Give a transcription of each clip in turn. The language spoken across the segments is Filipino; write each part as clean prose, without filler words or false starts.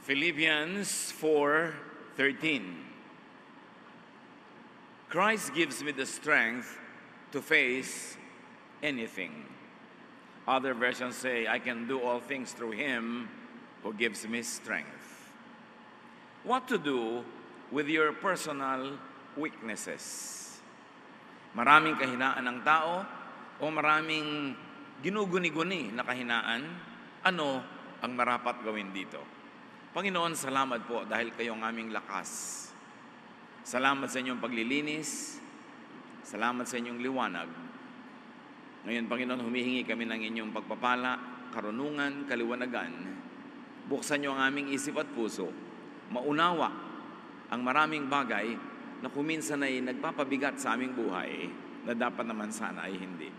Philippians 4:13. Christ gives me the strength to face anything. Other versions say, I can do all things through Him who gives me strength. What to do with your personal weaknesses? Maraming kahinaan ng tao o maraming ginuguni-guni na kahinaan, ano ang marapat gawin dito? Panginoon, salamat po dahil kayo ang aming lakas. Salamat sa inyong paglilinis. Salamat sa inyong liwanag. Ngayon, Panginoon, humihingi kami ng inyong pagpapala, karunungan, kaliwanagan. Buksan niyo ang aming isip at puso. Maunawa ang maraming bagay na kuminsan ay nagpapabigat sa aming buhay na dapat naman sana ay hindi.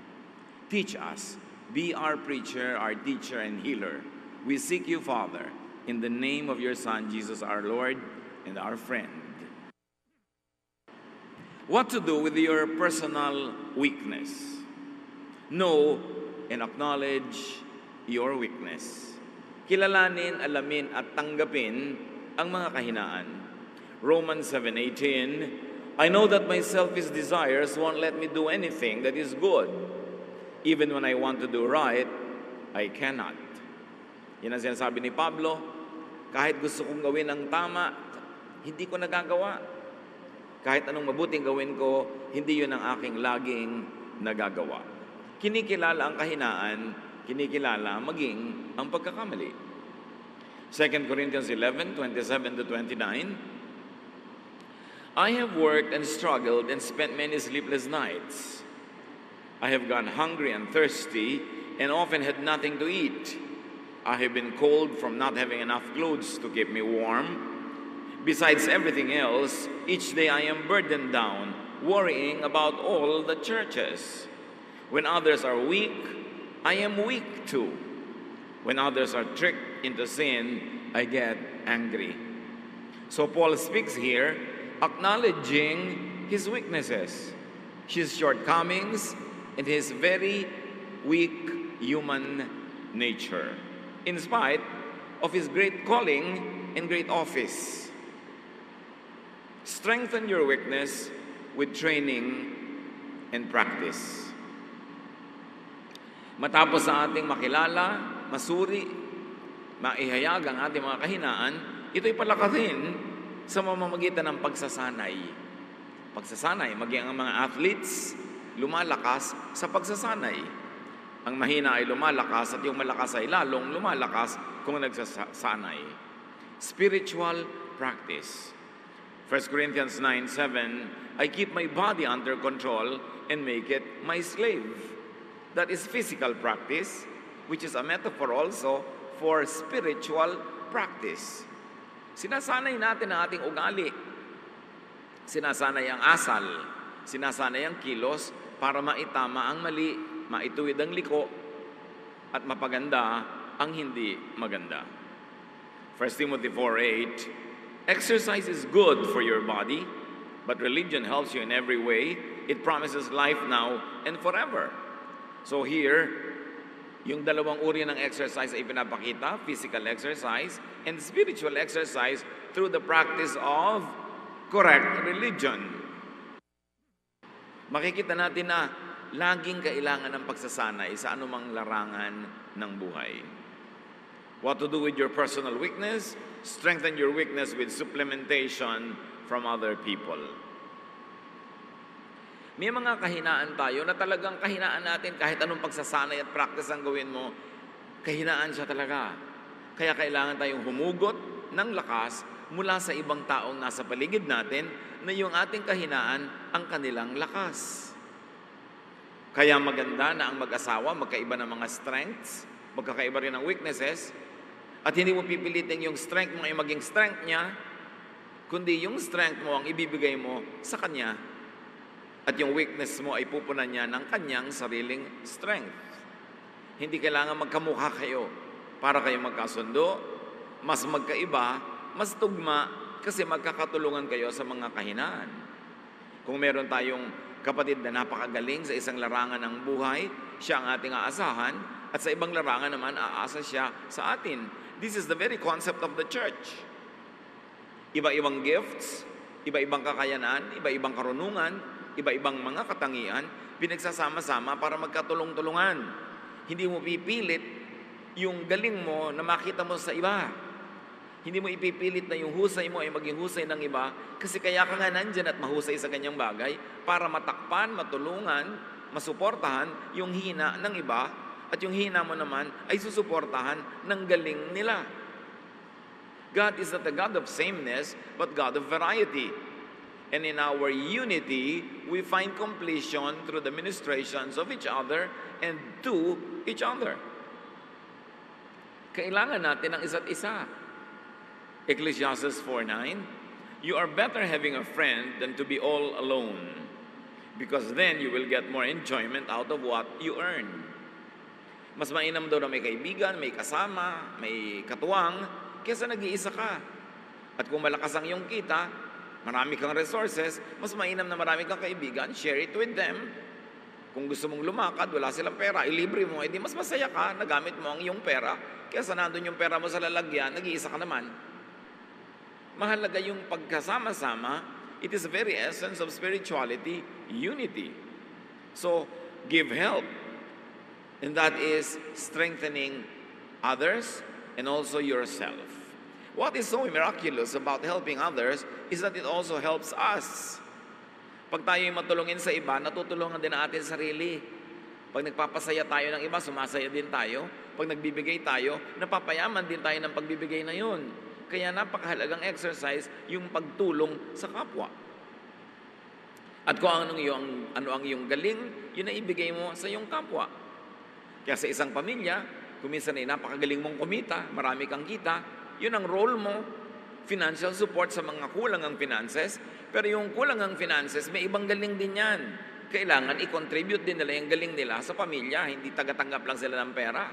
Teach us. Be our preacher, our teacher, and healer. We seek you, Father, in the name of your Son, Jesus our Lord and our friend. What to do with your personal weakness? Know and acknowledge your weakness. Kilalanin, alamin, at tanggapin ang mga kahinaan. Romans 7:18, I know that my selfish desires won't let me do anything that is good. Even when I want to do right, I cannot. Yan ang sinasabi ni Pablo, kahit gusto kong gawin ang tama, hindi ko nagagawa. Kahit anong mabuting gawin ko, hindi yun ang aking laging nagagawa. Kinikilala ang kahinaan, kinikilala maging ang pagkakamali. 2 Corinthians 11:27-29, I have worked and struggled and spent many sleepless nights. I have gone hungry and thirsty and often had nothing to eat. I have been cold from not having enough clothes to keep me warm. Besides everything else, each day I am burdened down, worrying about all the churches. When others are weak, I am weak too. When others are tricked into sin, I get angry. So Paul speaks here, acknowledging his weaknesses, his shortcomings, and his very weak human nature, in spite of his great calling and great office. Strengthen your weakness with training and practice. Matapos sa ating makilala, masuri, maihayag ang ating mga kahinaan, ito'y palakasin sa mamamagitan ng pagsasanay. Pagsasanay, maging ang mga athletes, lumalakas sa pagsasanay. Ang mahina ay lumalakas at yung malakas ay lalong lumalakas kung nagsasanay. Spiritual practice. 1 Corinthians 9:7, I keep my body under control and make it my slave. That is physical practice, which is a metaphor also for spiritual practice. Sinasanay natin ang ating ugali. Sinasanay ang asal. Sinasanay ang kilos para maitama ang mali, maituwid ang liko, at mapaganda ang hindi maganda. 1 Timothy 4:8, exercise is good for your body, but religion helps you in every way. It promises life now and forever. So here, yung dalawang uri ng exercise ay pinapakita, physical exercise and spiritual exercise through the practice of correct religion. Makikita natin na laging kailangan ng pagsasanay sa anumang larangan ng buhay. What to do with your personal weakness? Strengthen your weakness with supplementation from other people. May mga kahinaan tayo na talagang kahinaan natin kahit anong pagsasanay at practice ang gawin mo, kahinaan siya talaga. Kaya kailangan tayong humugot ng lakas mula sa ibang taong nasa paligid natin na yung ating kahinaan ang kanilang lakas. Kaya maganda na ang mag-asawa, magkaiba ng mga strengths, magkakaiba rin ng weaknesses, at hindi mo pipilitin yung strength mo ay maging strength niya, kundi yung strength mo ang ibibigay mo sa kanya, at yung weakness mo ay pupunan niya ng kanyang sariling strength. Hindi kailangan magkamukha kayo para kayo magkasundo, mas magkaiba, mas tugma, kasi magkakatulungan kayo sa mga kahinaan. Kung meron tayong kapatid na napakagaling sa isang larangan ng buhay, siya ang ating aasahan, At sa ibang larangan naman, aasa siya sa atin. This is the very concept of the church. Iba-ibang gifts, iba-ibang kakayanan, iba-ibang karunungan, iba-ibang mga katangian, pinagsasama-sama para magkatulong-tulungan. Hindi mo pipilit yung galing mo na makita mo sa iba. Hindi mo ipipilit na yung husay mo ay maging husay ng iba kasi kaya ka nga nandyan at mahusay sa kanyang bagay para matakpan, matulungan, masuportahan yung hina ng iba at yung hina mo naman ay susuportahan ng galing nila. God is not a God of sameness, but God of variety. And in our unity, we find completion through the ministrations of each other and to each other. Kailangan natin ang isa't isa. Ecclesiastes 4:9, you are better having a friend than to be all alone, because then you will get more enjoyment out of what you earn. Mas mainam daw na may kaibigan, may kasama, may katuwang, kesa nag-iisa ka. At kung malakas ang iyong kita, marami kang resources, mas mainam na marami kang kaibigan, share it with them. Kung gusto mong lumakad, wala silang pera, ilibre mo, edi mas masaya ka, nagamit mo ang iyong pera, kesa nandun yung pera mo sa lalagyan, nag-iisa ka naman. Mahalaga yung pagkasama-sama. It is the very essence of spirituality, unity. So, give help. And that is strengthening others and also yourself. What is so miraculous about helping others is that it also helps us. Pag tayo'y matulungin sa iba, natutulungan din natin sarili. Pag nagpapasaya tayo ng iba, sumasaya din tayo. Pag nagbibigay tayo, napapayaman din tayo ng pagbibigay na yun. Kaya napakahalagang exercise yung pagtulong sa kapwa. At kung ano ang iyong galing, yun na ibigay mo sa iyong kapwa. Kaya sa isang pamilya, kung minsan ay napakagaling mong kumita, marami kang kita, yun ang role mo, financial support sa mga kulang ang finances, pero yung kulang ang finances, may ibang galing din yan. Kailangan i-contribute din nila yung galing nila sa pamilya, hindi tagatanggap lang sila ng pera.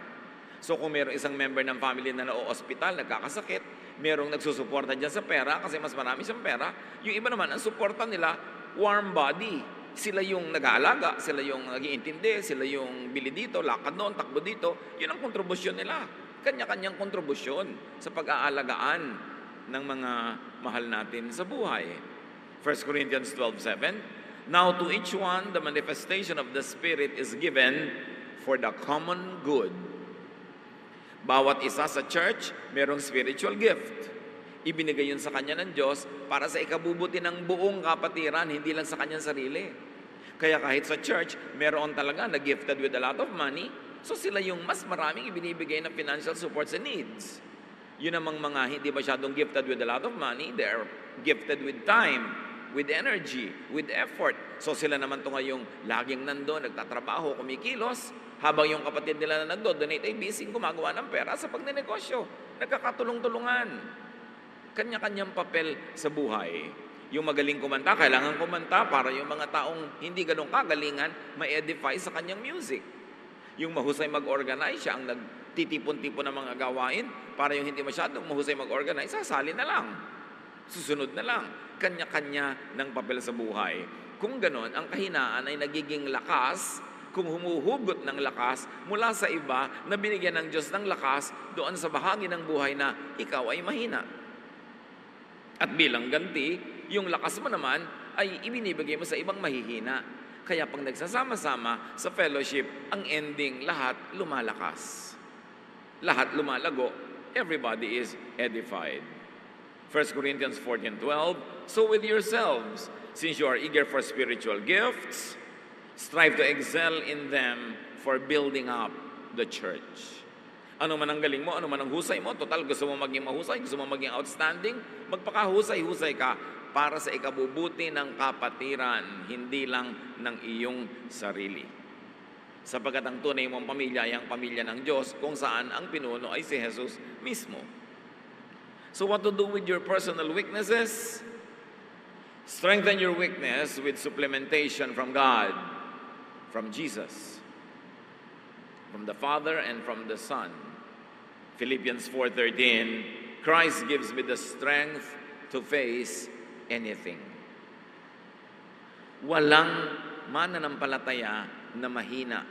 So kung mayroong isang member ng family na na-hospital, nagkakasakit, mayroong nagsusuporta dyan sa pera kasi mas marami siyang pera, yung iba naman, ang suporta nila, warm body. Sila yung nag-aalaga, sila yung nag-iintindi, sila yung bili dito, lakad doon, takbo dito. Yun ang kontribusyon nila. Kanya-kanyang kontribusyon sa pag-aalagaan ng mga mahal natin sa buhay. 1 Corinthians 12:7, now to each one, the manifestation of the Spirit is given for the common good. Bawat isa sa church, merong spiritual gift. Ibinigay yun sa kanya ng Diyos para sa ikabubuti ng buong kapatiran, hindi lang sa kanyang sarili. Kaya kahit sa church, meron talaga na gifted with a lot of money, so sila yung mas maraming ibinibigay na financial support sa needs. Yun namang mga hindi masyadong gifted with a lot of money, they're gifted with time, with energy, with effort. So sila naman to ngayong laging nandun, nagtatrabaho, kumikilos, habang yung kapatid nila na nagdo-donate ay busy gumagawa ng pera sa pagnenegosyo. Nagkakatulong-tulungan. Kanya-kanyang papel sa buhay. Yung magaling kumanta, kailangan kumanta para yung mga taong hindi ganun kagalingan, ma-edify sa kanyang music. Yung mahusay mag-organize, siya ang nagtitipon-tipon ng mga gawain para yung hindi masyadong mahusay mag-organize, sasali na lang. Susunod na lang. Kanya-kanya ng papel sa buhay. Kung ganon, ang kahinaan ay nagiging lakas kung humuhugot ng lakas mula sa iba na binigyan ng Diyos ng lakas doon sa bahagi ng buhay na ikaw ay mahina. At bilang ganti, yung lakas mo naman ay ibinibigay mo sa ibang mahihina. Kaya pag nagsasama-sama sa fellowship, ang ending, lahat lumalakas. Lahat lumalago. Everybody is edified. 1 Corinthians 14:12, so with yourselves, since you are eager for spiritual gifts, strive to excel in them for building up the church. Ano man ang galing mo, ano man ang husay mo, total gusto mo maging mahusay, gusto mo maging outstanding, magpakahusay-husay ka para sa ikabubuti ng kapatiran, hindi lang ng iyong sarili. Sapagkat ang tunay mong pamilya ay ang pamilya ng Diyos kung saan ang pinuno ay si Jesus mismo. So what to do with your personal weaknesses? Strengthen your weakness with supplementation from God, from Jesus, from the Father and from the Son. Philippians 4:13, Christ gives me the strength to face anything. Walang mananampalataya na mahina.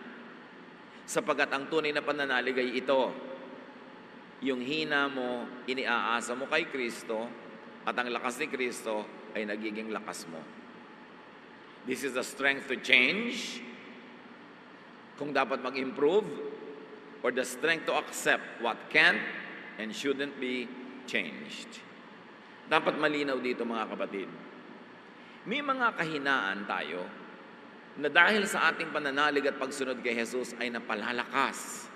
Sapagkat ang tunay na pananalig ay ito, yung hina mo, iniaasa mo kay Kristo, at ang lakas ni Kristo ay nagiging lakas mo. This is the strength to change, kung dapat mag-improve, or the strength to accept what can't and shouldn't be changed. Dapat malinaw dito mga kapatid. May mga kahinaan tayo na dahil sa ating pananalig at pagsunod kay Jesus ay napalalakas.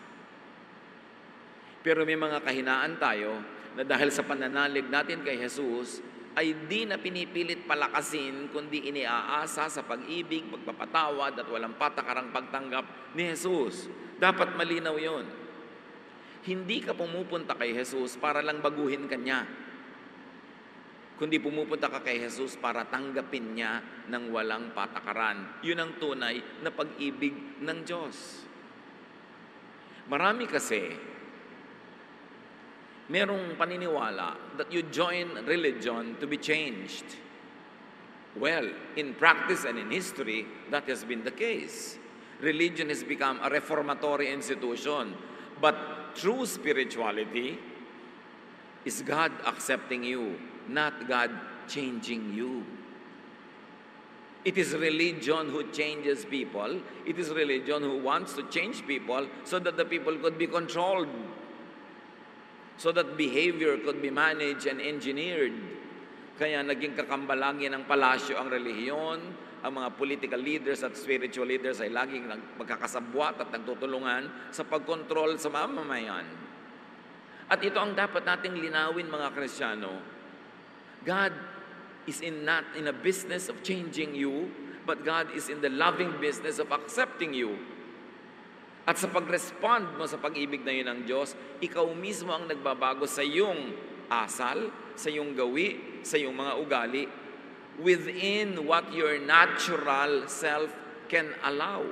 Pero may mga kahinaan tayo na dahil sa pananalig natin kay Jesus ay di na pinipilit palakasin kundi iniaasa sa pag-ibig, pagpapatawad at walang patakarang pagtanggap ni Jesus. Dapat malinaw yon. Hindi ka pumupunta kay Jesus para lang baguhin ka niya, kundi pumupunta ka kay Jesus para tanggapin niya ng walang patakaran. Yun ang tunay na pag-ibig ng Diyos. Marami kasi merong paniniwala that you join religion to be changed. Well, in practice and in history, that has been the case. Religion has become a reformatory institution. But true spirituality is God accepting you, not God changing you. It is religion who changes people. It is religion who wants to change people so that the people could be controlled, so that behavior could be managed and engineered. Kaya naging kakambalangin ng palasyo ang relihiyon, ang mga political leaders at spiritual leaders ay laging magkakasabwat at nagtutulungan sa pagkontrol sa mamamayan. At ito ang dapat nating linawin mga Kristiyano. God is not in a business of changing you, but God is in the loving business of accepting you. At sa pag-respond mo sa pag-ibig na yun ng Diyos, ikaw mismo ang nagbabago sa iyong asal, sa iyong gawi, sa iyong mga ugali, within what your natural self can allow.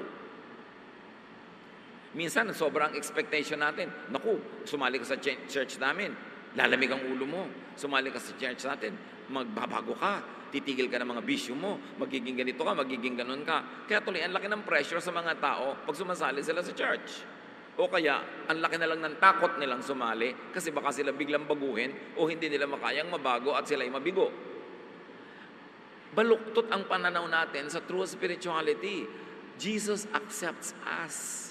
Minsan, sobrang expectation natin. Naku, sumali ka sa church namin, lalamig ang ulo mo. Sumali ka sa church natin, magbabago ka. Titigil ka ng mga bisyo mo, magiging ganito ka, magiging ganon ka. Kaya tuloy, ang laki ng pressure sa mga tao pag sumasali sila sa church. O kaya, ang laki na lang ng takot nilang sumali kasi baka sila biglang baguhin o hindi nila makayang mabago at sila'y mabigo. Baluktot ang pananaw natin sa true spirituality. Jesus accepts us.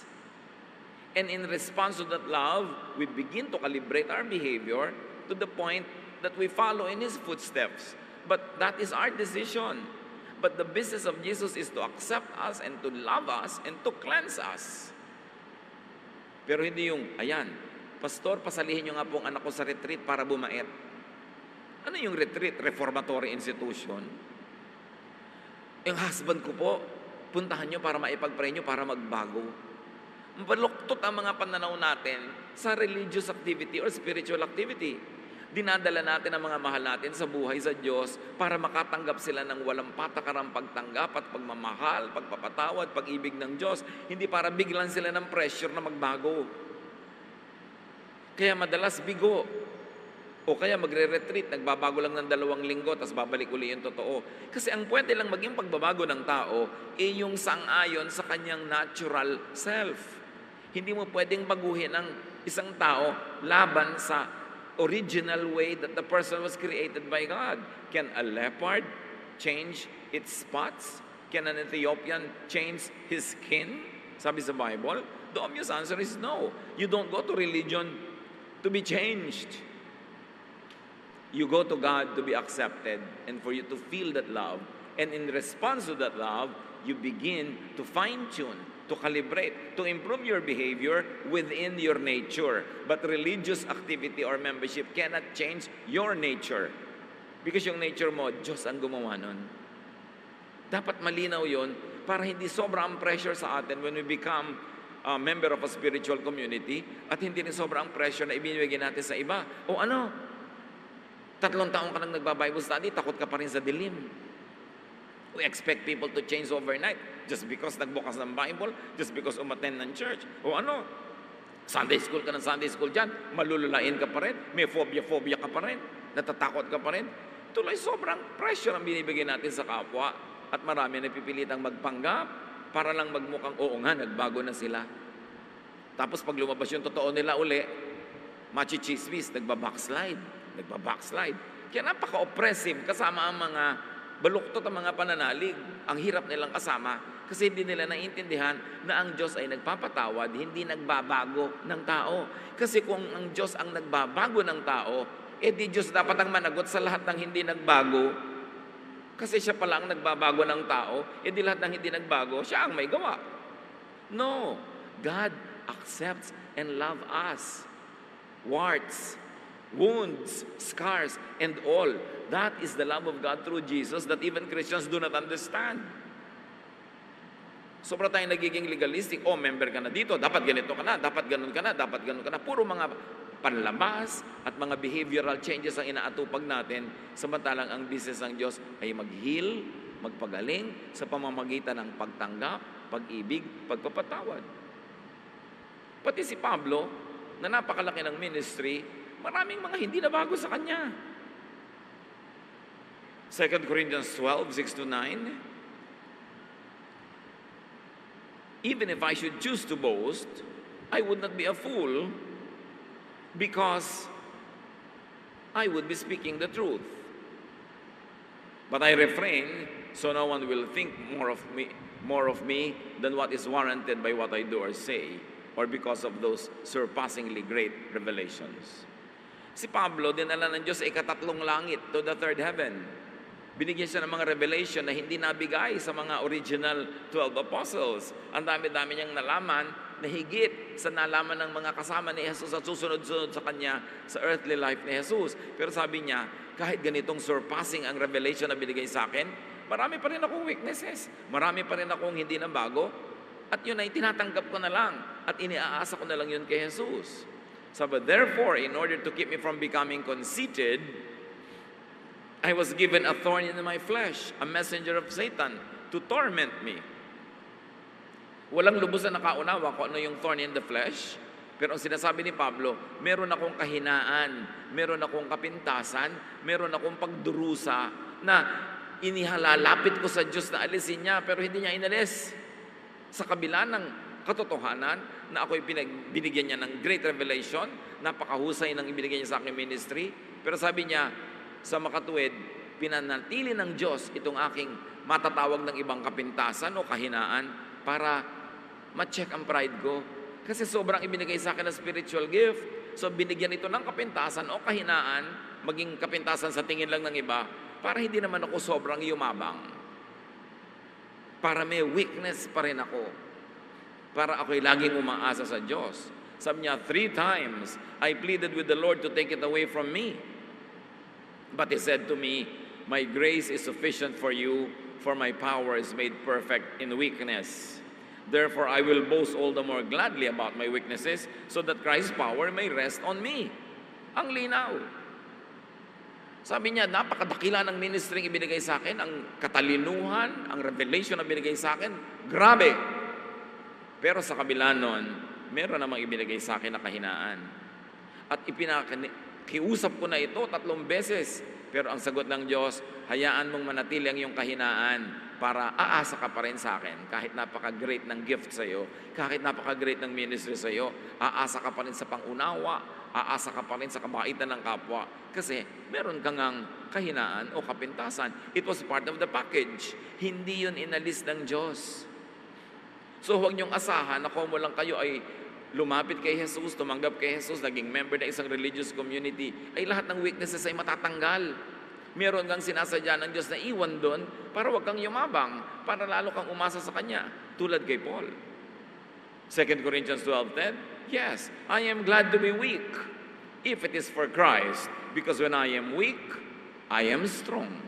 And in response to that love, we begin to calibrate our behavior to the point that we follow in His footsteps. But that is our decision. But the business of Jesus is to accept us and to love us and to cleanse us. Pero hindi yung, ayan, Pastor, pasalihin nyo nga po ang anak ko sa retreat para bumait. Ano yung retreat? Reformatory institution. Yung husband ko po, puntahan nyo para maipag-pray nyo para magbago. Baluktot ang mga pananaw natin sa religious activity or spiritual activity. Dinadala natin ang mga mahal natin sa buhay sa Diyos para makatanggap sila ng walang patakarang pagtanggap at pagmamahal, pagpapatawad, pag-ibig ng Diyos. Hindi para biglan sila ng pressure na magbago. Kaya madalas bigo. O kaya magre-retreat, nagbabago lang ng 2 linggo, tapos babalik uli yung totoo. Kasi ang pwede lang maging pagbabago ng tao, yung sang-ayon sa kanyang natural self. Hindi mo pwedeng baguhin ang isang tao laban sa original way that the person was created by God. Can a leopard change its spots? Can an Ethiopian change his skin? Sabi sa Bible, the obvious answer is no. You don't go to religion to be changed. You go to God to be accepted and for you to feel that love. And in response to that love, you begin to fine-tune, to calibrate, to improve your behavior within your nature. But religious activity or membership cannot change your nature. Because yung nature mo, Diyos ang gumawa nun. Dapat malinaw yun para hindi sobrang pressure sa atin when we become a member of a spiritual community at hindi rin sobrang pressure na ibinibigay natin sa iba. O ano, 3 taon ka nang nagba-Bible study, takot ka pa rin sa dilim. We expect people to change overnight just because nagbukas ng Bible, just because umattend ng church. O ano, Sunday school ka ng Sunday school dyan, malululain ka pa rin, may phobia ka pa rin, natatakot ka pa rin. Tuloy sobrang pressure ang binibigay natin sa kapwa at marami napipilitang magpanggap para lang magmukhang oo nga, nagbago na sila. Tapos pag lumabas yung totoo nila uli, machichismis, nagbabackslide. Kaya napaka-oppressive kasama ang mga baluktot ang mga pananalig. Ang hirap nilang kasama kasi hindi nila naiintindihan na ang Diyos ay nagpapatawad, hindi nagbabago ng tao. Kasi kung ang Diyos ang nagbabago ng tao, di Diyos dapat ang managot sa lahat ng hindi nagbago. Kasi siya pala ang nagbabago ng tao, di lahat ng hindi nagbago, siya ang may gawa. No, God accepts and love us. Warts, wounds, scars, and all. That is the love of God through Jesus that even Christians do not understand. Sobra tayong nagiging legalistic. Member ka na dito, dapat ganito ka na, dapat ganun ka na, dapat ganun ka na. Puro mga panlabas at mga behavioral changes ang inaatupag natin, samantalang ang business ng Diyos ay mag-heal, magpagaling sa pamamagitan ng pagtanggap, pag-ibig, pagpapatawad. Pati si Pablo, na napakalaki ng ministry, maraming mga hindi na bago sa kanya. 2 Corinthians 12, 6-9. Even if I should choose to boast, I would not be a fool because I would be speaking the truth. But I refrain so no one will think more of me than what is warranted by what I do or say, or because of those surpassingly great revelations. Si Pablo, dinala ng Diyos sa ikatatlong langit, to the third heaven. Binigyan siya ng mga revelation na hindi nabigay sa mga original 12 apostles. Ang dami-dami niyang nalaman na higit sa nalaman ng mga kasama ni Jesus at susunod-sunod sa kanya sa earthly life ni Jesus. Pero sabi niya, kahit ganitong surpassing ang revelation na binigay sa akin, marami pa rin akong weaknesses. Marami pa rin akong hindi na bago. At yun ay tinatanggap ko na lang. At iniaasa ko na lang yun kay Jesus. So, but therefore, in order to keep me from becoming conceited, I was given a thorn in my flesh, a messenger of Satan, to torment me. Walang lubos na nakaunawa kung ano yung thorn in the flesh. Pero ang sinasabi ni Pablo, meron akong kahinaan, meron akong kapintasan, meron akong pagdurusa na inihalalapit ko sa Diyos na alisin niya, pero hindi niya inalis. Sa kabila ng katotohanan na ako'y binigyan niya ng great revelation, napakahusay ng ibinigay niya sa aking ministry, pero sabi niya, sa makatuwid, pinanatili ng Diyos itong aking matatawag ng ibang kapintasan o kahinaan para ma-check ang pride ko. Kasi sobrang ibinigay sa akin na spiritual gift. So binigyan ito ng kapintasan o kahinaan, maging kapintasan sa tingin lang ng iba, para hindi naman ako sobrang yumabang. Para may weakness pa rin ako. Para ako'y laging umaasa sa Diyos. Sabi niya, 3 times, I pleaded with the Lord to take it away from me. But He said to me, my grace is sufficient for you, for my power is made perfect in weakness. Therefore, I will boast all the more gladly about my weaknesses, so that Christ's power may rest on me. Ang linaw. Sabi niya, napakadakila ng ministry ibinigay sa akin, ang katalinuhan, ang revelation na binigay sa akin, grabe. Pero sa kabila nun, meron namang ibinigay sa akin na kahinaan. At kiusap ko na ito 3 beses. Pero ang sagot ng Diyos, hayaan mong manatili ang iyong kahinaan para aasa ka pa rin sa akin. Kahit napaka-great ng gift sa iyo, kahit napaka-great ng ministry sa iyo, aasa ka pa rin sa pangunawa, aasa ka pa rin sa kabaitan ng kapwa. Kasi meron kang kahinaan o kapintasan. It was part of the package. Hindi yun inalis ng Diyos. So huwag niyong asahan na kung mo lang kayo ay lumapit kay Jesus, tumanggap kay Jesus, naging member ng isang religious community, ay lahat ng weaknesses ay matatanggal. Meron kang sinasadya ng Diyos na iwan doon para wag kang yumabang, para lalo kang umasa sa Kanya, tulad kay Paul. 2 Corinthians 12:10, yes, I am glad to be weak, if it is for Christ, because when I am weak, I am strong.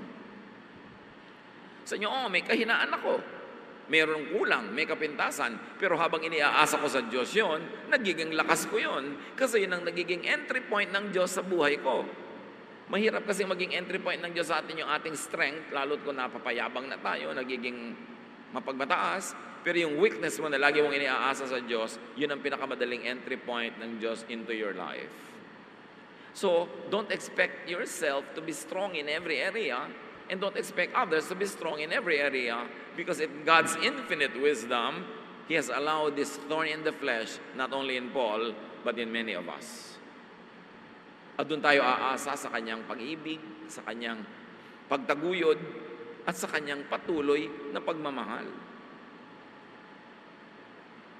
Sa inyo, may kahinaan ako. Mayroong kulang, may kapintasan, pero habang iniaasa ko sa Diyos yon, nagiging lakas ko yon, kasi yun ang nagiging entry point ng Diyos sa buhay ko. Mahirap kasi maging entry point ng Diyos sa atin yung ating strength, lalo't kung napapayabang na tayo, nagiging mapagbataas, pero yung weakness mo na lagi mong iniaasa sa Diyos, yun ang pinakamadaling entry point ng Diyos into your life. So, don't expect yourself to be strong in every area, and don't expect others to be strong in every area, because in God's infinite wisdom, He has allowed this thorn in the flesh, not only in Paul, but in many of us. At doon tayo aasa sa kanyang pag-ibig, sa kanyang pagtaguyod, at sa kanyang patuloy na pagmamahal.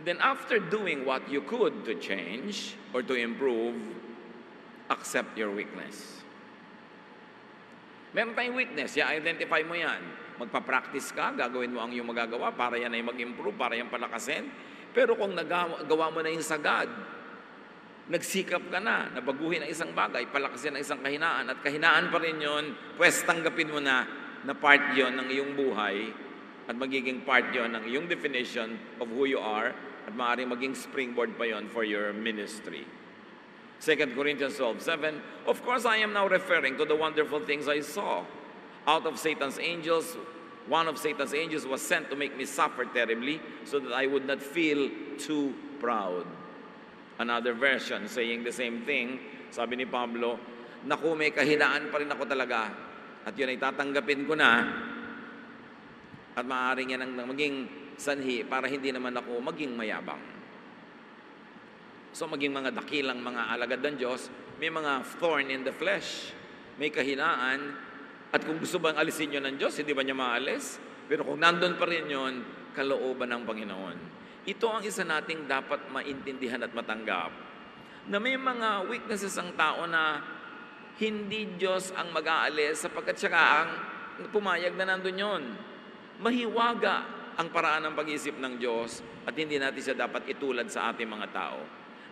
Then after doing what you could to change or to improve, accept your weakness. Meron tayong weakness, i-identify mo yan. Magpa-practice ka, gagawin mo ang iyong magagawa para yan ay mag-improve, para yan palakasin. Pero kung nagawa mo na yung sagad, nagsikap ka na baguhin ang isang bagay, palakasin ang isang kahinaan, at kahinaan pa rin yun, pwes tanggapin mo na part yon ng iyong buhay at magiging part yon ng iyong definition of who you are at maaaring maging springboard pa yon for your ministry. 2 Corinthians 12:7, of course I am now referring to the wonderful things I saw. Out of Satan's angels, one of Satan's angels was sent to make me suffer terribly so that I would not feel too proud. Another version saying the same thing, sabi ni Pablo, naku, may kahinaan pa rin ako talaga at yun ay tatanggapin ko na at maaaring yan ang maging sanhi para hindi naman ako maging mayabang. So maging mga dakilang mga alagad ng Diyos, may mga thorn in the flesh, may kahinaan, at kung gusto bang alisin yun ng Diyos, hindi ba niya maalis? Pero kung nandun pa rin yun, kalooban ng Panginoon. Ito ang isa nating dapat maintindihan at matanggap, na may mga weaknesses ang tao na hindi Diyos ang mag-aalis sapagkat siya ang pumayag na nandun yun. Mahiwaga ang paraan ng pag-iisip ng Diyos at hindi natin siya dapat itulad sa ating mga tao.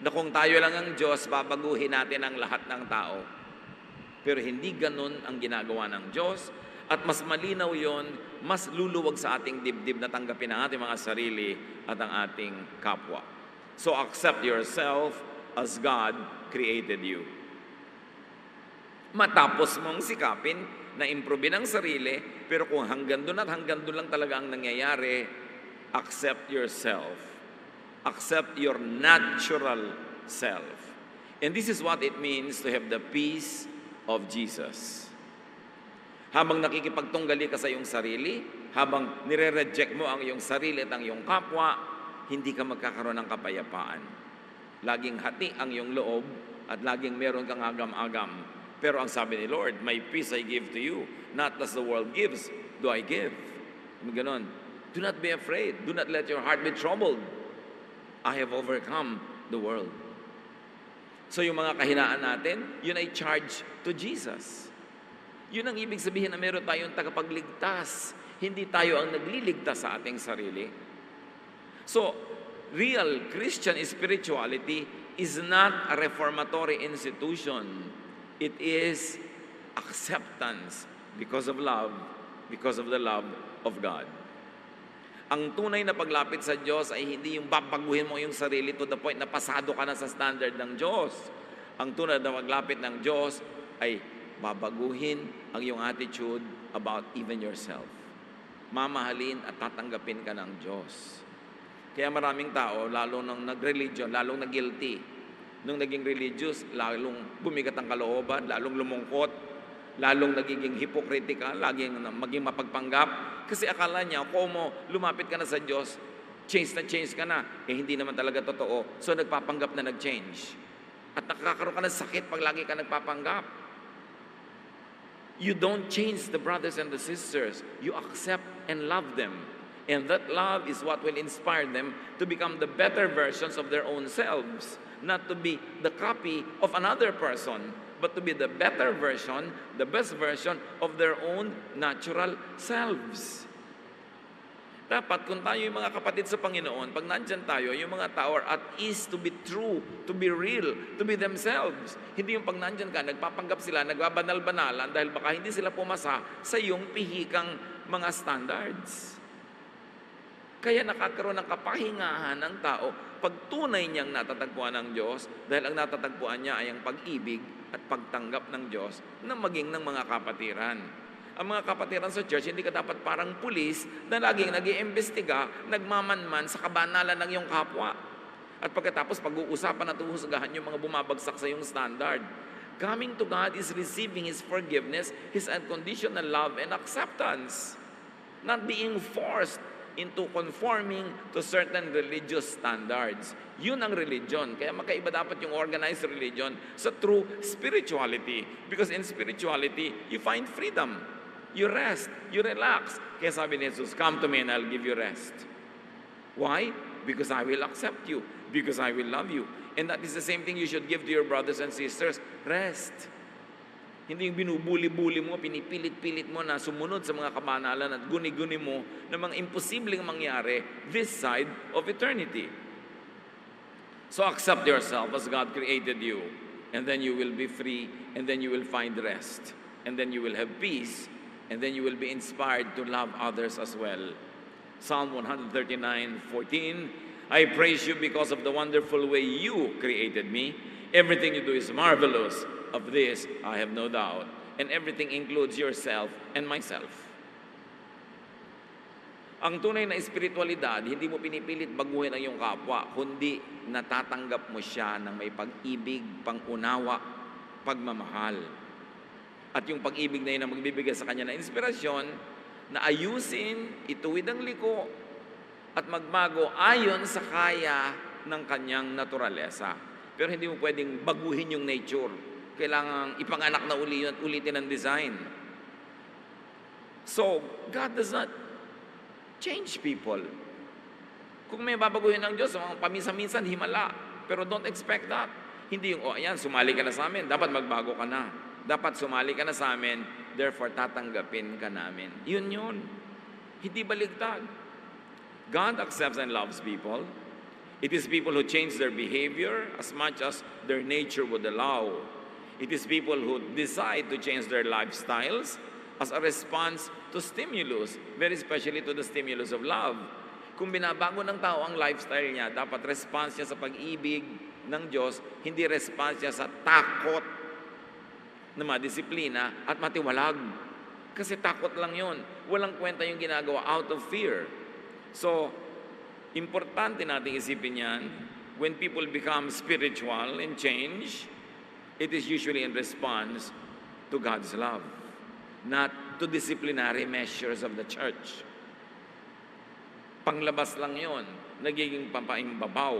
Na kung tayo lang ang Diyos, babaguhin natin ang lahat ng tao. Pero hindi ganun ang ginagawa ng Diyos at mas malinaw yon, mas luluwag sa ating dibdib na tanggapin ang ating mga sarili at ang ating kapwa. So accept yourself as God created you. Matapos mong sikapin na improvein ang sarili, pero kung hanggang doon at hanggang doon lang talaga ang nangyayari, accept yourself. Accept your natural self. And this is what it means to have the peace of Jesus. Habang nakikipagtunggali ka sa iyong sarili, habang nire-reject mo ang iyong sarili at ang iyong kapwa, hindi ka magkakaroon ng kapayapaan. Laging hati ang iyong loob at laging meron kang agam-agam. Pero ang sabi ni Lord, my peace I give to you, not as the world gives, do I give. Ganon. Do not be afraid. Do not let your heart be troubled. I have overcome the world. So yung mga kahinaan natin, yun ay charge to Jesus. Yun ang ibig sabihin na meron tayong tagapagligtas. Hindi tayo ang nagliligtas sa ating sarili. So, real Christian spirituality is not a reformatory institution. It is acceptance because of love, because of the love of God. Ang tunay na paglapit sa Diyos ay hindi yung babaguhin mo yung sarili to the point na pasado ka na sa standard ng Diyos. Ang tunay na paglapit ng Diyos ay babaguhin ang iyong attitude about even yourself. Mamahalin at tatanggapin ka ng Diyos. Kaya maraming tao, lalo nang nag-religion, lalong nag-guilty. Nung naging religious, lalong bumigat ang kalooban, lalong lumungkot, lalong nagiging hypocritical, laging maging mapagpanggap. Kasi akala niya, kung lumapit ka na sa Diyos, change ka na. Eh, hindi naman talaga totoo. So, nagpapanggap na nag-change. At nakakaroon ka ng sakit pag lagi ka nagpapanggap. You don't change the brothers and the sisters. You accept and love them. And that love is what will inspire them to become the better versions of their own selves. Not to be the copy of another person, but to be the better version, the best version of their own natural selves. Dapat kung tayo yung mga kapatid sa Panginoon, pag nandyan tayo, yung mga tao are at ease to be true, to be real, to be themselves. Hindi yung pag nandyan ka, nagpapanggap sila, nagbabanal-banalan dahil baka hindi sila pumasa sa iyong pihikang mga standards. Kaya nakakaroon ng kapahingahan ng tao pag tunay niyang natatagpuan ng Diyos dahil ang natatagpuan niya ay ang pag-ibig at pagtanggap ng Diyos na maging ng mga kapatiran. Ang mga kapatiran sa church, hindi ka dapat parang pulis na laging nag-iimbestiga, nagmamanman sa kabanalan ng iyong kapwa. At pagkatapos pag-uusapan at uhusgahan yung mga bumabagsak sa iyong standard. Coming to God is receiving His forgiveness, His unconditional love and acceptance. Not being forced into conforming to certain religious standards. Yun ang religion. Kaya magkaiba dapat yung organized religion sa true spirituality. Because in spirituality, you find freedom. You rest. You relax. Kaya sabi ni Jesus, come to me and I'll give you rest. Why? Because I will accept you. Because I will love you. And that is the same thing you should give to your brothers and sisters. Rest. Hindi yung binubuli-buli mo, pinipilit-pilit mo na sumunod sa mga kabanalan at guni-guni mo na mga imposibleng mangyari this side of eternity. So accept yourself as God created you, and then you will be free, and then you will find rest, and then you will have peace, and then you will be inspired to love others as well. Psalm 139:14, I praise you because of the wonderful way you created me. Everything you do is marvelous. Of this, I have no doubt. And everything includes yourself and myself. Ang tunay na espiritualidad, hindi mo pinipilit baguhin ang iyong kapwa, kundi natatanggap mo siya ng may pag-ibig, pangunawa, pagmamahal. At yung pag-ibig na yun ang magbibigay sa kanya ng inspirasyon, na ayusin, ituwid ang liko, at magbago ayon sa kaya ng kanyang naturalesa. Pero hindi mo pwedeng baguhin yung nature. Kailangang ipanganak na uli at ulitin ang design. So, God does not change people. Kung may babaguhin ng Diyos, paminsan-minsan, himala. Pero don't expect that. Hindi yung, ayan, sumali ka na sa amin, dapat magbago ka na. Dapat sumali ka na sa amin, therefore tatanggapin ka namin. Yun. Hindi baligtad. God accepts and loves people. It is people who change their behavior as much as their nature would allow. It is people who decide to change their lifestyles as a response to stimulus, very especially to the stimulus of love. Kung binabago ng tao ang lifestyle niya, dapat response niya sa pag-ibig ng Diyos, hindi response niya sa takot na madisiplina at matiwalag. Kasi takot lang yun. Walang kwenta yung ginagawa out of fear. So, importante natin isipin yan, when people become spiritual and change, it is usually in response to God's love, not to disciplinary measures of the church. Panglabas lang yon, nagiging pampaimbabaw.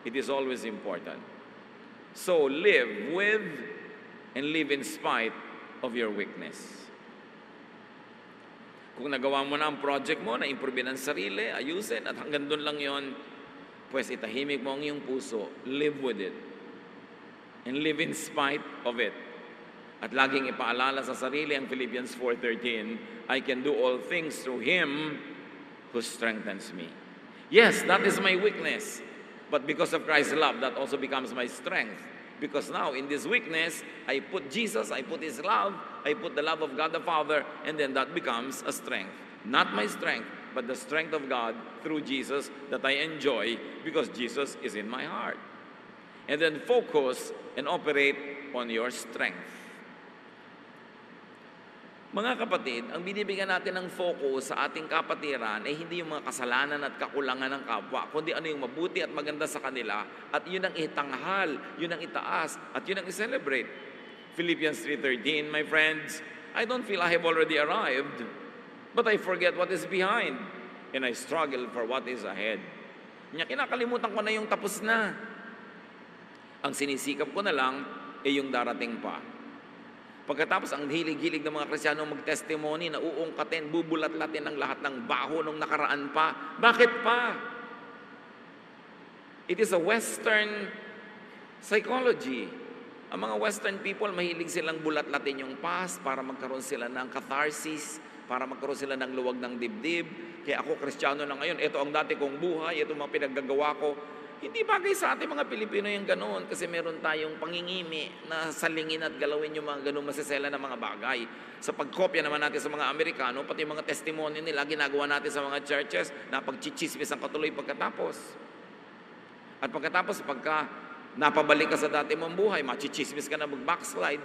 It is always important. So live with and live in spite of your weakness. Kung nagawa mo na ang project mo, na improve ang sarili, ayusin, at hanggang doon lang yon, pues itahimik mo ang iyong puso, live with it. And live in spite of it. At laging ipaalala sa sarili ang Philippians 4:13, I can do all things through Him who strengthens me. Yes, that is my weakness. But because of Christ's love, that also becomes my strength. Because now, in this weakness, I put Jesus, I put His love, I put the love of God the Father, and then that becomes a strength. Not my strength, but the strength of God through Jesus that I enjoy because Jesus is in my heart. And then focus and operate on your strength. Mga kapatid, ang binibigyan natin ng focus sa ating kapatiran ay hindi yung mga kasalanan at kakulangan ng kapwa, kundi ano yung mabuti at maganda sa kanila, at yun ang itanghal, yun ang itaas, at yun ang i-celebrate. Philippians 3:13, my friends, I don't feel I have already arrived, but I forget what is behind, and I struggle for what is ahead. Kinakalimutan ko na yung tapos na. Ang sinisikap ko na lang ay yung darating pa. Pagkatapos ang hilig-hilig ng mga Kristiyano mag-testimony na uungkatin, bubulat-latin ang lahat ng baho nung nakaraan pa. Bakit pa? It is a Western psychology. Ang mga Western people, mahilig silang bulat-latin yung past para magkaroon sila ng catharsis, para magkaroon sila ng luwag ng dibdib. Kaya ako, Kristiyano na ngayon, ito ang dati kong buhay, ito mga pinaggagawa ko. Hindi bagay sa ating mga Pilipino yung ganoon kasi meron tayong pangingimi na salingin at galawin yung mga ganoon masisela na mga bagay. Sa pagkopya naman natin sa mga Amerikano, pati yung mga testimony nila, ginagawa natin sa mga churches na pagchichismis ang katuloy pagkatapos. At pagkatapos, pagka napabalik ka sa dati mong buhay, machichismis ka na mag-backslide.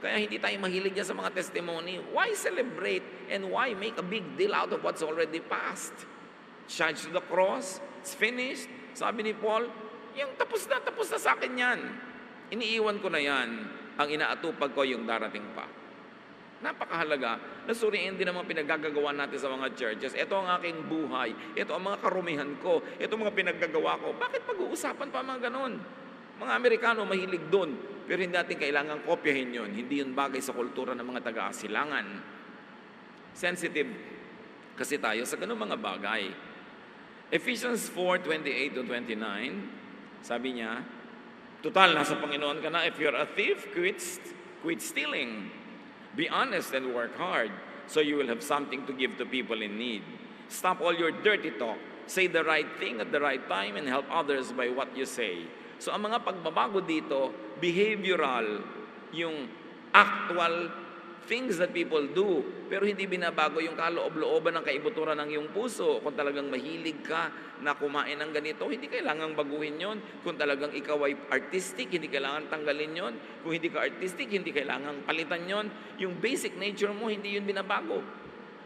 Kaya hindi tayo mahilig yan sa mga testimony. Why celebrate and why make a big deal out of what's already past? Charged to the cross, it's finished. Sabi ni Paul, yung tapos na sa akin yan. Iniiwan ko na yan. Ang inaatupag ko yung darating pa. Napakahalaga na suriin din ang mga pinaggagawa natin sa mga churches. Ito ang aking buhay. Ito ang mga karumihan ko. Ito ang mga pinaggagawa ko. Bakit pag-uusapan pa mga ganon? Mga Amerikano mahilig doon. Pero hindi natin kailangan kopyahin yun. Hindi yun bagay sa kultura ng mga taga-asilangan. Sensitive kasi tayo sa ganung mga bagay. Ephesians 4:28-29, sabi niya, total, nasa Panginoon ka na. If you're a thief, quit stealing. Be honest and work hard so you will have something to give to people in need. Stop all your dirty talk. Say the right thing at the right time and help others by what you say. So ang mga pagbabago dito, behavioral, yung actual things that people do, pero hindi binabago yung kaloob-looban ng kaibuturan ng iyong puso. Kung talagang mahilig ka na kumain ng ganito, hindi kailangang baguhin yon. Kung talagang ikaw ay artistic, hindi kailangan tanggalin yon. Kung hindi ka artistic, hindi kailangang palitan yon. Yung basic nature mo, hindi yun binabago.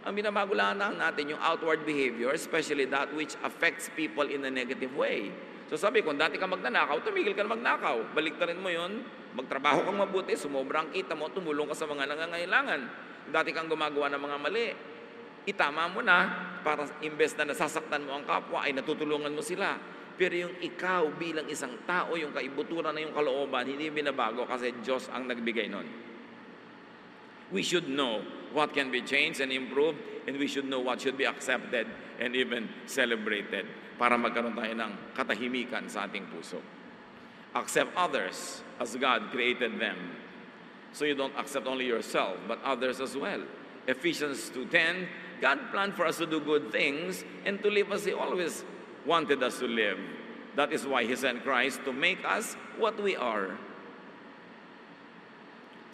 Ang binabago lang natin yung outward behavior, especially that which affects people in a negative way. So sabi, kung dati ka magnanakaw, tumigil ka na magnakaw. Baliktarin mo yon, magtrabaho kang mabuti, sumobra ang kita mo, tumulong ka sa mga nangangailangan. Dati kang gumagawa ng mga mali, itama mo na para imbes na nasasaktan mo ang kapwa, ay natutulungan mo sila. Pero yung ikaw bilang isang tao, yung kaibuturan na yung kalooban, hindi binabago kasi Diyos ang nagbigay nun. We should know what can be changed and improved, and we should know what should be accepted and even celebrated para magkaroon tayo ng katahimikan sa ating puso. Accept others as God created them. So you don't accept only yourself, but others as well. Ephesians 2:10, God planned for us to do good things and to live as He always wanted us to live. That is why He sent Christ to make us what we are.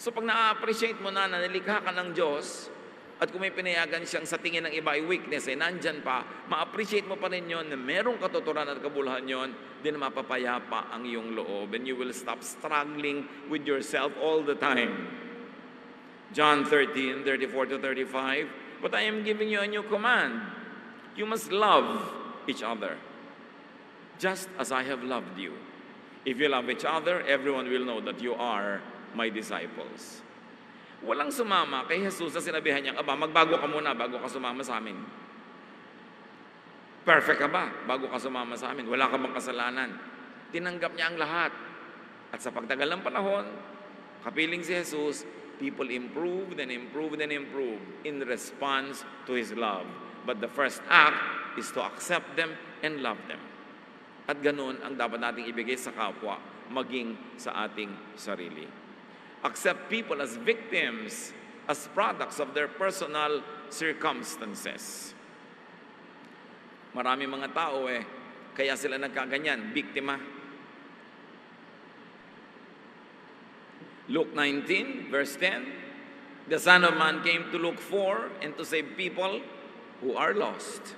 So pag na-appreciate mo na nilikha ka ng Diyos, at kung may pinayagan siyang sa tingin ng iba ay weakness, ay nandyan pa, ma-appreciate mo pa rin yun na merong katuturan at kabuluhan yun, din mapapayapa ang iyong loob. And you will stop struggling with yourself all the time. John 13:34-35, but I am giving you a new command. You must love each other, just as I have loved you. If you love each other, everyone will know that you are my disciples. Walang sumama kay Jesus na sinabihan niya, aba, magbago ka muna bago ka sumama sa amin. Perfect ka ba bago ka sumama sa amin? Wala ka bang kasalanan? Tinanggap niya ang lahat. At sa pagtagal ng panahon, kapiling si Jesus, people improved and improved and improved in response to His love. But the first act is to accept them and love them. At ganun ang dapat nating ibigay sa kapwa, maging sa ating sarili. Accept people as victims, as products of their personal circumstances. Marami mga tao kaya sila nagkaganyan, biktima. Luke 19, verse 10, the Son of Man came to look for and to save people who are lost.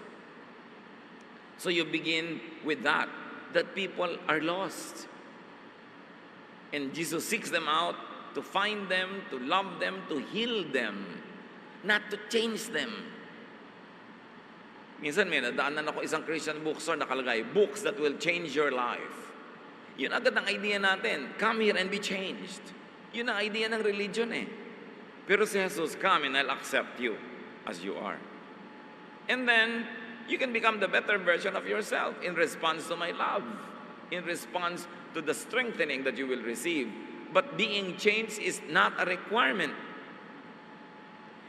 So you begin with that people are lost. And Jesus seeks them out to find them, to love them, to heal them, not to change them. Minsan may nadaanan ako isang Christian bookstore nakalagay, books that will change your life. Yun agad ang idea natin, come here and be changed. Yun ang idea ng religion Pero si Jesus, come and I'll accept you as you are. And then, you can become the better version of yourself in response to my love, in response to the strengthening that you will receive. But being changed is not a requirement.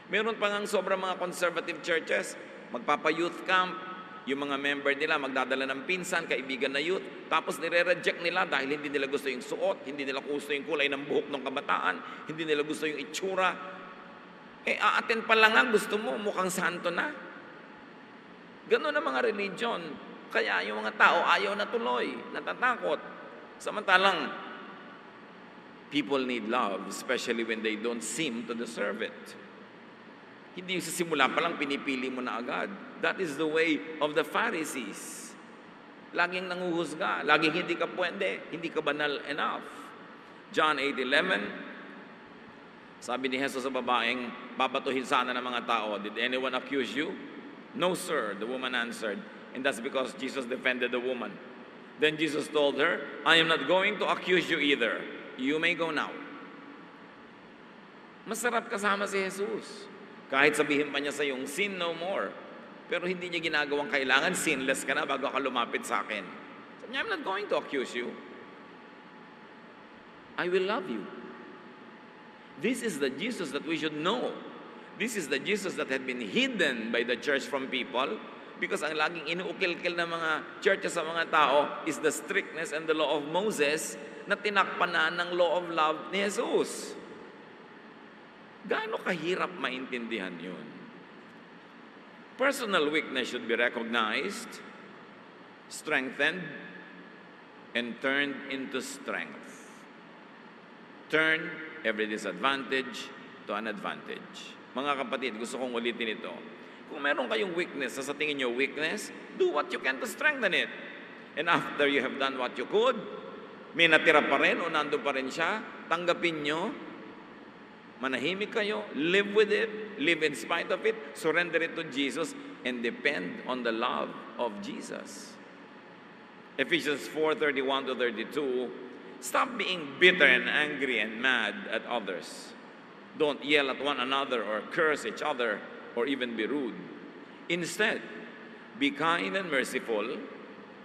Meron pa ngang sobrang mga conservative churches, magpapa-youth camp, yung mga member nila magdadala ng pinsan, kaibigan na youth, tapos nire-reject nila dahil hindi nila gusto yung suot, hindi nila gusto yung kulay ng buhok ng kabataan, hindi nila gusto yung itsura. Aaten pa lang nga, gusto mo, mukhang santo na. Ganun ang mga religion. Kaya yung mga tao ayaw na tuloy, natatakot. Samantalang, people need love, especially when they don't seem to deserve it. Hindi sa simula pa lang pinipili mo na agad. That is the way of the Pharisees. Laging nanguhusga, laging hindi ka pwede, hindi ka banal enough. John 8:11, sabi ni Jesus sa babaeng babatuhin sana ng mga tao, did anyone accuse you? No, sir, the woman answered. And that's because Jesus defended the woman. Then Jesus told her, I am not going to accuse you either. You may go now. Masarap kasama si Jesus. Kahit sabihin pa niya sa yung sin no more. Pero hindi niya ginagawang kailangan, sinless ka na bago ka lumapit sa akin. Sabi niya, I'm not going to accuse you. I will love you. This is the Jesus that we should know. This is the Jesus that had been hidden by the church from people because ang laging inuukil-kil ng mga churches sa mga tao is the strictness and the law of Moses na tinakpan na ng law of love ni Jesus. Gaano kahirap maintindihan yun? Personal weakness should be recognized, strengthened, and turned into strength. Turn every disadvantage to an advantage. Mga kapatid, gusto kong ulitin ito. Kung meron kayong weakness, sa tingin nyo weakness, do what you can to strengthen it. And after you have done what you could, may natira pa rin o nandun pa rin siya, tanggapin nyo, manahimik kayo, live with it, live in spite of it, surrender it to Jesus, and depend on the love of Jesus. Ephesians 4:31-32, stop being bitter and angry and mad at others. Don't yell at one another or curse each other or even be rude. Instead, be kind and merciful,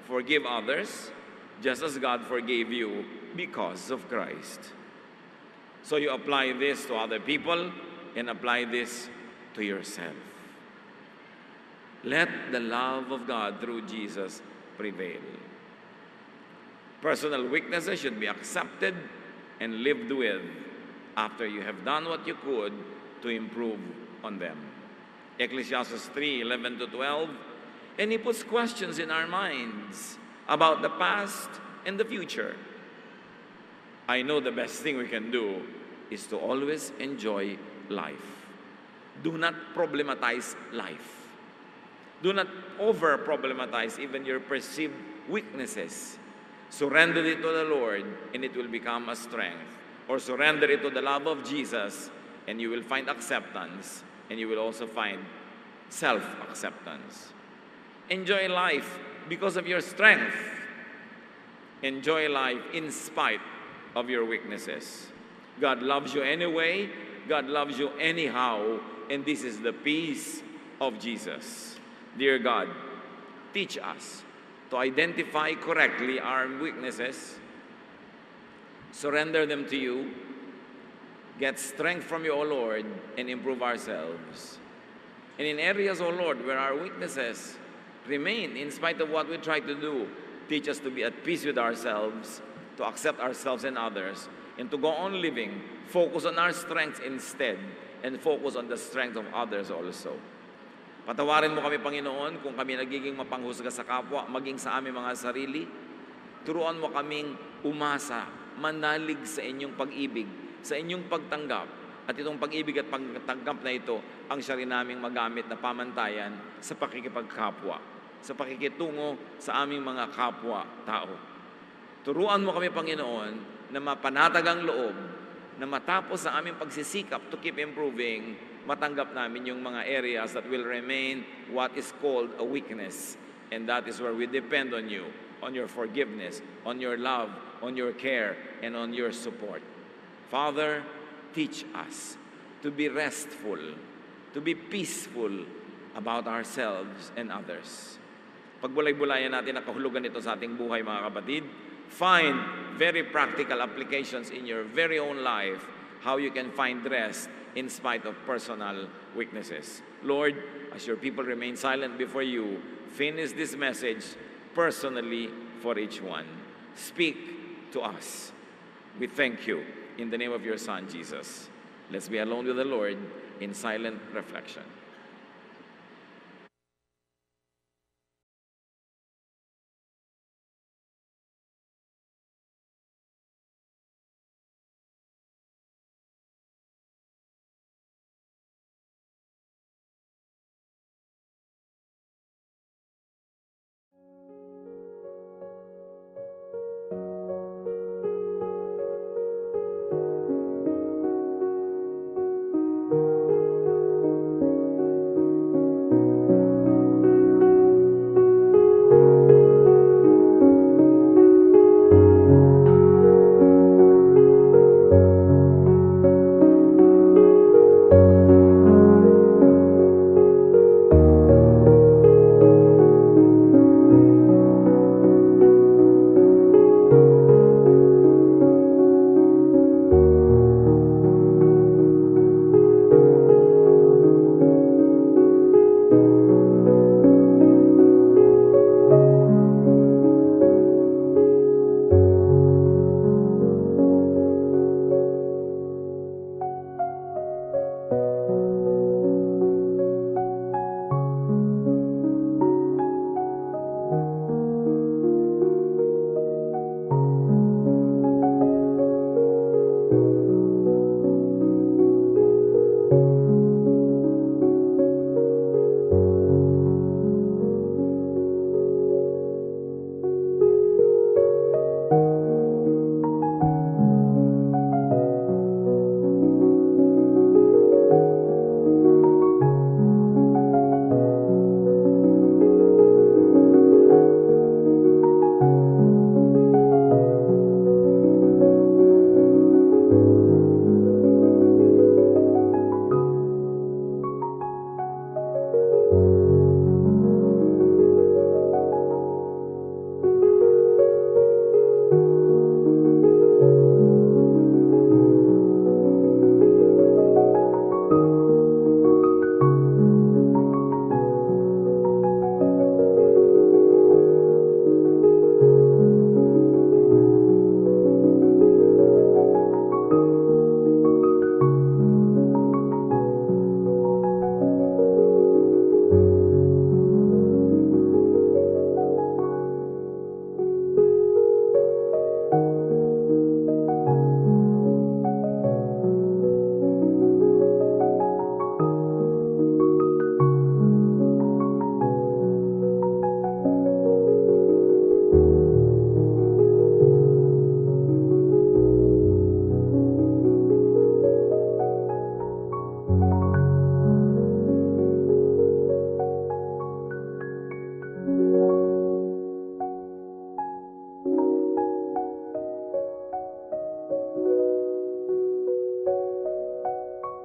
forgive others, just as God forgave you because of Christ. So you apply this to other people and apply this to yourself. Let the love of God through Jesus prevail. Personal weaknesses should be accepted and lived with after you have done what you could to improve on them. Ecclesiastes 3:11-12, and he puts questions in our minds about the past and the future. I know the best thing we can do is to always enjoy life. Do not problematize life. Do not over-problematize even your perceived weaknesses. Surrender it to the Lord and it will become a strength. Or surrender it to the love of Jesus and you will find acceptance and you will also find self-acceptance. Enjoy life because of your strength. Enjoy life in spite of your weaknesses. God loves you anyway. God loves you anyhow. And this is the peace of Jesus. Dear God, teach us to identify correctly our weaknesses, surrender them to you, get strength from you, O Lord, and improve ourselves. And in areas, O Lord, where our weaknesses remain in spite of what we try to do, teach us to be at peace with ourselves, to accept ourselves and others, and to go on living, focus on our strengths instead, and focus on the strength of others also. Patawarin mo kami, Panginoon, kung kami nagiging mapanghusga sa kapwa, maging sa aming mga sarili. Turuan mo kaming umasa, manalig sa inyong pag-ibig, sa inyong pagtanggap. At itong pag-ibig at pagtanggap na ito, ang siya rin naming magamit na pamantayan sa pakikipagkapwa, sa pakikitungo sa aming mga kapwa-tao. Turuan mo kami, Panginoon, na mapanatag ang loob, na matapos sa aming pagsisikap to keep improving, matanggap namin yung mga areas that will remain what is called a weakness. And that is where we depend on you, on your forgiveness, on your love, on your care, and on your support. Father, teach us to be restful, to be peaceful about ourselves and others. Pagbulay-bulayan natin ang kahulugan nito sa ating buhay, mga kapatid. Find very practical applications in your very own life, how you can find rest in spite of personal weaknesses. Lord, as your people remain silent before you, finish this message personally for each one. Speak to us. We thank you in the name of your Son, Jesus. Let's be alone with the Lord in silent reflection.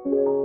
you.